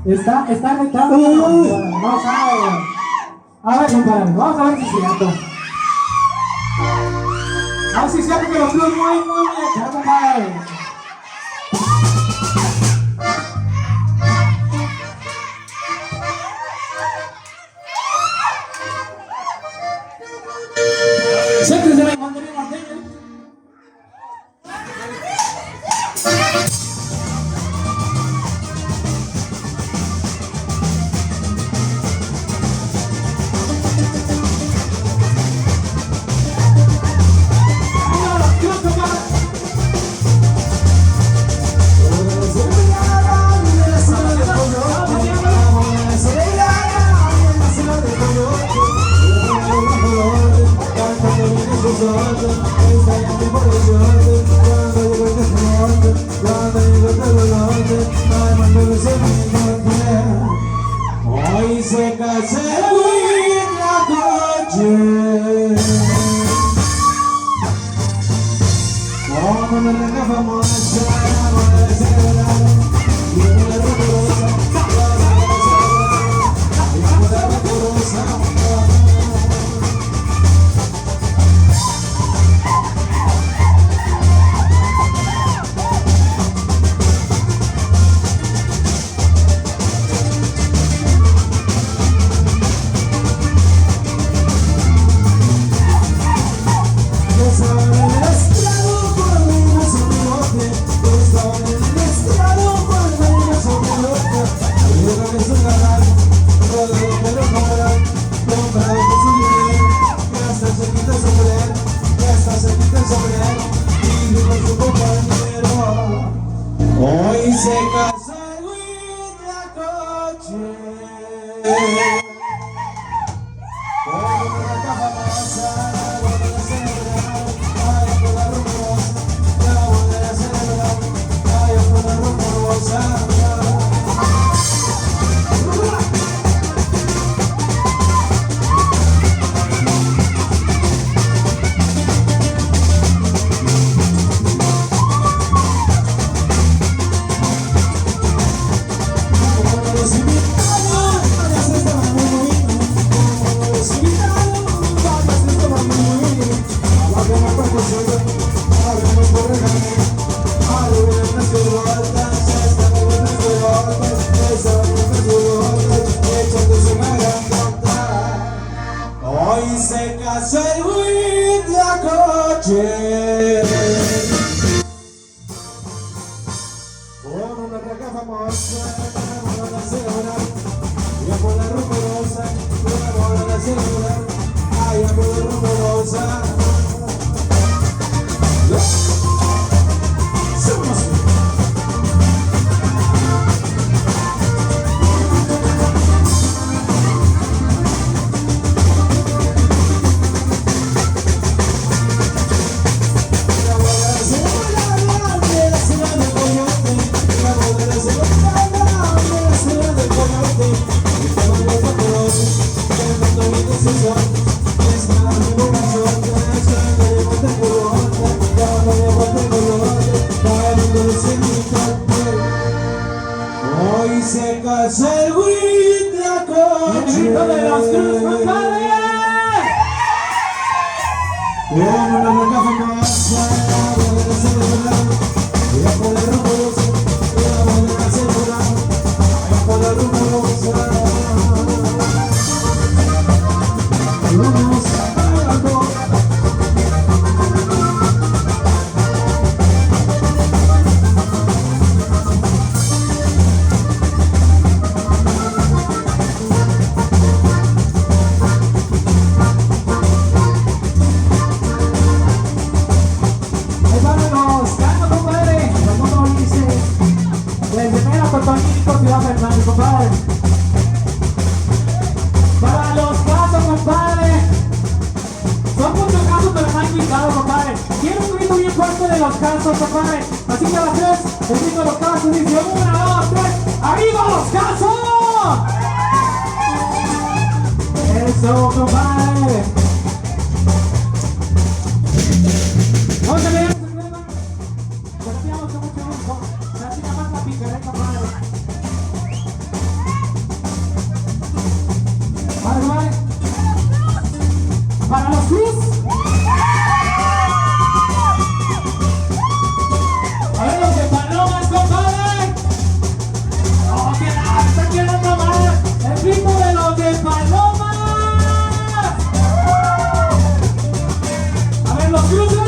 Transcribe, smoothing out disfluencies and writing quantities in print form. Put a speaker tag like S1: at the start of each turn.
S1: Está retando. No sabe. A ver, compadre, vamos a ver si es cierto. A ver si es cierto que los tíos muy acá, compadre. Siempre se la mantenía. Hoy se casa en la noche, como una reina famosa, la de celebrar, y una rumorosa, y una rumorosa. Hoy se casa en la coche, como una caja masa, la volverá a celebrar, vaya por la rumorosa, la volverá a celebrar, vaya por la rumorosa. Hoy se casa el Huitlacoche con una raca famosa, la van a celebrar, y a por la rumorosa, la van a celebrar, ay, a por la rumorosa. Hoy se casa el Huitlacoche de las Cruz, compadre. Con una raca famosa, la volverá a celebrar, y a por la rumorosa, la volverá a celebrar, y a por la rumorosa. Vamos a algo. Compadre. Para los casos, compadre. Son muchos casos, pero no hay invitado, compadre. Quiero un grito bien fuerte de los casos, compadre. Así que a las 3, el grito de los casos dice 1, 2, 3. ¡Arriba los casos! Eso, compadre. Vamos a ver. Gracias, mucho gusto. Gracias, más la picareta, compadre. los Cruz. A ver los de Palomas, compadre. Oh, está quedando mal el ritmo de los de Palomas. A ver los Cruz.